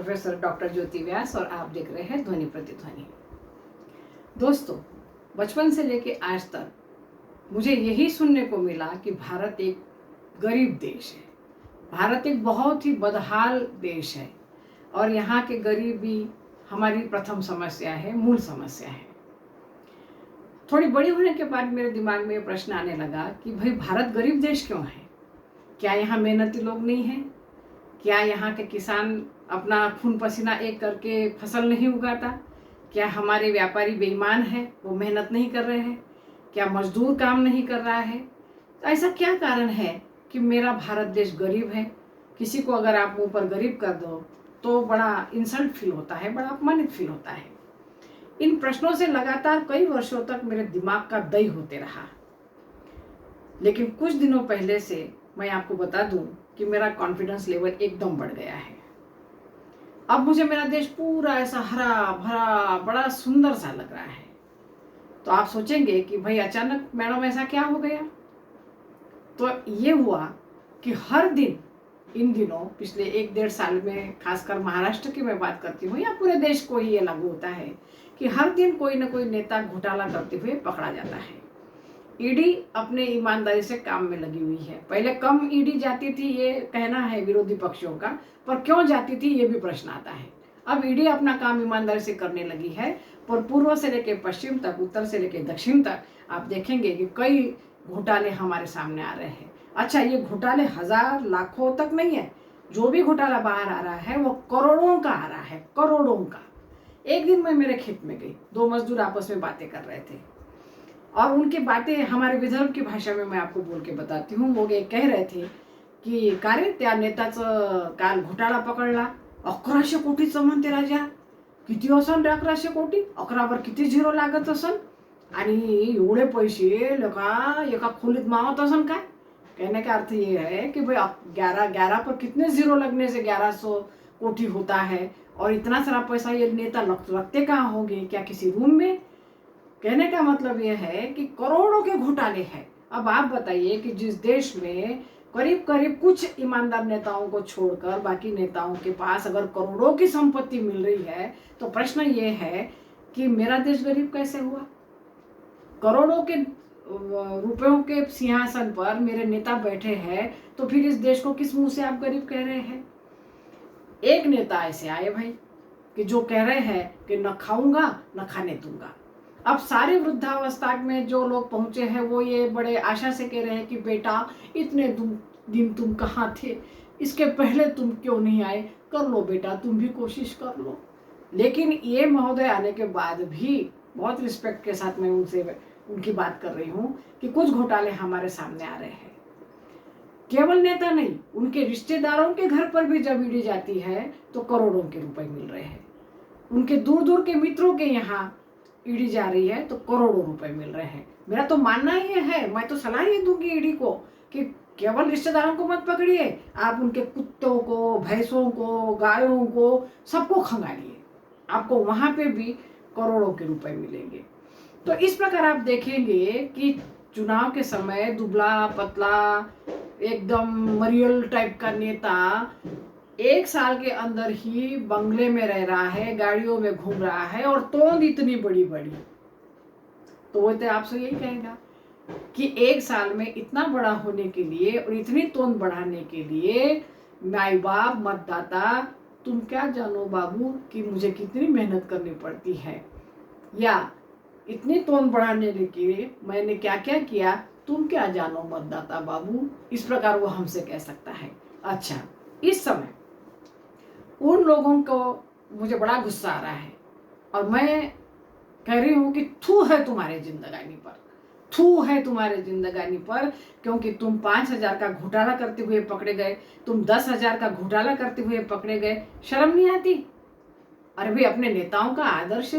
Professor doctor ज्योति व्यास और आप देख रहे हैं ध्वनि प्रतिध्वनि। दोस्तों, बचपन से लेके आज तक मुझे यही सुनने को मिला कि भारत एक गरीब देश है, भारत एक बहुत ही बदहाल देश है और यहाँ के गरीबी हमारी प्रथम समस्या है, मूल समस्या है। थोड़ी बड़ी होने के बाद मेरे दिमाग में ये प्रश्न आने लगा कि भाई भारत गरीब देश क्यों है? क्या यहाँ मेहनती लोग नहीं हैं? क्या यहाँ के किसान अपना खून पसीना एक करके फसल नहीं उगाता? क्या हमारे व्यापारी बेईमान है, वो मेहनत नहीं कर रहे हैं? क्या मजदूर काम नहीं कर रहा है? तो ऐसा क्या कारण है कि मेरा भारत देश गरीब है? किसी को अगर आप मुंह पर गरीब कर दो तो बड़ा इंसल्ट फील होता है, बड़ा अपमानित फील होता है। इन प्रश्नों से लगातार कई वर्षों तक मेरे दिमाग का दही होते रहा, लेकिन कुछ दिनों पहले से मैं आपको बता दूं कि मेरा कॉन्फिडेंस लेवल एकदम बढ़ गया है। अब मुझे मेरा देश पूरा ऐसा हरा भरा बड़ा सुंदर सा लग रहा है। तो आप सोचेंगे कि भाई अचानक मैडम ऐसा क्या हो गया? तो ये हुआ कि हर दिन इन दिनों पिछले 1-1.5 साल में, खासकर महाराष्ट्र की मैं बात करती हूँ या पूरे देश को ही ये लागू होता है कि हर दिन कोई ना कोई नेता घोटाला करते हुए पकड़ा जाता है। ईडी अपने ईमानदारी से काम में लगी हुई है। पहले कम ईडी जाती थी, ये कहना है विरोधी पक्षों का, पर क्यों जाती थी ये भी प्रश्न आता है। अब ईडी अपना काम ईमानदारी से करने लगी है, पर पूर्व से लेकर पश्चिम तक, उत्तर से लेकर दक्षिण तक आप देखेंगे कि कई घोटाले हमारे सामने आ रहे हैं। अच्छा, ये घोटाले हजार लाखों तक नहीं है, जो भी घोटाला बाहर आ रहा है वो करोड़ों का आ रहा है, करोड़ों का। एक दिन मैं मेरे खेत में गई, 2 मजदूर आपस में बातें कर रहे थे और उनकी बातें हमारे विदर्भ की भाषा में मैं आपको बोल के बताती हूँ। वो ये कह रहे थे की का रे त्या नेत्याचं काल घोटाळा पकडला, 1100 कोटीचं म्हणते राजा। किती असन रे 1100 कोटी? 11वर किती झिरो लागत असन? आणि एवढे पैसे लका एका खोलीत मावत असन काय? कहने का अर्थ ये है कि भाई 11 पर कितने जीरो लगने से 1100 कोटी होता है और इतना सारा पैसा ये नेता रखते कहाँ होंगे? क्या किसी रूम में? कहने का मतलब यह है कि करोड़ों के घोटाले हैं। अब आप बताइए कि जिस देश में करीब करीब कुछ ईमानदार नेताओं को छोड़कर बाकी नेताओं के पास अगर करोड़ों की संपत्ति मिल रही है, तो प्रश्न ये है कि मेरा देश गरीब कैसे हुआ? करोड़ों के रुपयों के सिंहासन पर मेरे नेता बैठे हैं, तो फिर इस देश को किस मुंह से आप गरीब कह रहे हैं? एक नेता ऐसे आए भाई कि जो कह रहे हैं कि न खाऊंगा न खाने दूंगा। अब सारे वृद्धावस्था में जो लोग पहुंचे हैं वो ये बड़े आशा से कह रहे हैं कि बेटा इतने दिन तुम कहाँ थे, इसके पहले तुम क्यों नहीं आए? कर लो बेटा, तुम भी कोशिश कर लो। लेकिन ये महोदय आने के बाद भी बहुत रिस्पेक्ट के साथ मैं उनकी बात कर रही हूँ कि कुछ घोटाले हमारे सामने आ रहे हैं। केवल नेता नहीं, उनके रिश्तेदारों के घर पर भी जब ईडी जाती है तो करोड़ों के रुपए मिल रहे हैं। उनके दूर दूर के मित्रों के यहाँ ईडी जा रही है तो करोड़ों रुपए मिल रहे हैं। मेरा तो मानना ये है, मैं तो सलाह ये दूंगी ईडी को कि केवल रिश्तेदारों को मत पकड़िए, आप उनके कुत्तों को, भैंसों को, गायों को, सबको खंगालिए, आपको वहां पे भी करोड़ों के रुपए मिलेंगे। तो इस प्रकार आप देखेंगे कि चुनाव के समय दुबला पतला एकदम मरियल टाइप का नेता 1 साल के अंदर ही बंगले में रह रहा है, गाड़ियों में घूम रहा है और तोंद इतनी बड़ी बड़ी। तो वो तो आपसे यही कहेगा कि 1 साल में इतना बड़ा होने के लिए और इतनी तोंद बढ़ाने के लिए माई बाप मतदाता तुम क्या जानो बाबू कि मुझे कितनी मेहनत करनी पड़ती है, या इतनी तोंद बढ़ाने के लिए मैंने क्या क्या किया, तुम क्या जानो मतदाता बाबू। इस प्रकार वो हमसे कह सकता है। अच्छा, इस समय उन लोगों को मुझे बड़ा गुस्सा आ रहा है और मैं कह रही हूँ कि थू है तुम्हारे जिंदगानी पर, थू है तुम्हारे जिंदगानी पर, क्योंकि तुम 5,000 का घोटाला करते हुए पकड़े गए, तुम 10,000 का घोटाला करते हुए पकड़े गए। शर्म नहीं आती? अरे भाई, अपने नेताओं का आदर्श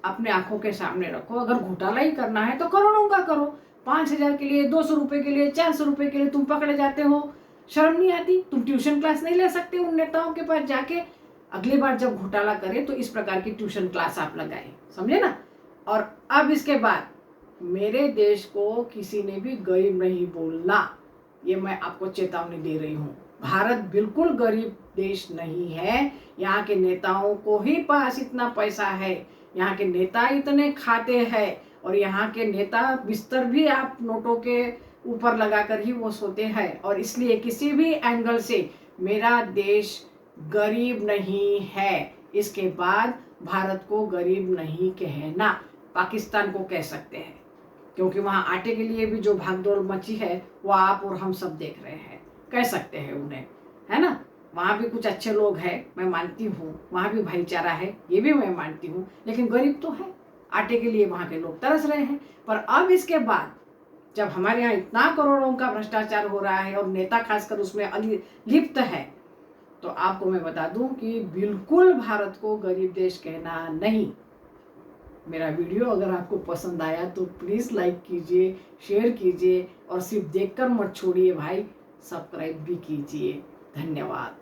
अपने आंखों के सामने रखो। अगर घोटाला ही करना है तो करोड़ों का करो। 5,000 के लिए, 200 रुपए के लिए, 400 रुपए के लिए तुम पकड़े जाते हो। शर्म नहीं आती? तुम ट्यूशन क्लास नहीं ले सकते उन नेताओं के पास जाके? अगली बार जब घोटाला करे तो इस प्रकार की ट्यूशन क्लास आप लगाए, समझे ना? और अब इसके बाद मेरे देश को किसी ने भी गरीब नहीं बोलना, ये मैं आपको चेतावनी दे रही हूँ। भारत बिल्कुल गरीब देश नहीं है। यहाँ के नेताओं को ही पास इतना पैसा है, यहाँ के नेता इतने खाते हैं, और यहाँ के नेता बिस्तर भी आप नोटों के ऊपर लगाकर ही वो सोते हैं। और इसलिए किसी भी एंगल से मेरा देश गरीब नहीं है। इसके बाद भारत को गरीब नहीं कहना, पाकिस्तान को कह सकते हैं, क्योंकि वहाँ आटे के लिए भी जो भागदौड़ मची है वो आप और हम सब देख रहे हैं। कह सकते हैं उन्हें, है ना। वहाँ भी कुछ अच्छे लोग हैं, मैं मानती हूँ, वहाँ भी भाईचारा है, ये भी मैं मानती हूँ, लेकिन गरीब तो है। आटे के लिए वहाँ के लोग तरस रहे हैं। पर अब इसके बाद जब हमारे यहाँ इतना करोड़ों का भ्रष्टाचार हो रहा है और नेता खासकर उसमें लिप्त है, तो आपको मैं बता दूं कि बिल्कुल भारत को गरीब देश कहना नहीं। मेरा वीडियो अगर आपको पसंद आया तो प्लीज़ लाइक कीजिए, शेयर कीजिए, और सिर्फ देखकर मत छोड़िए भाई, सब्सक्राइब भी कीजिए। धन्यवाद।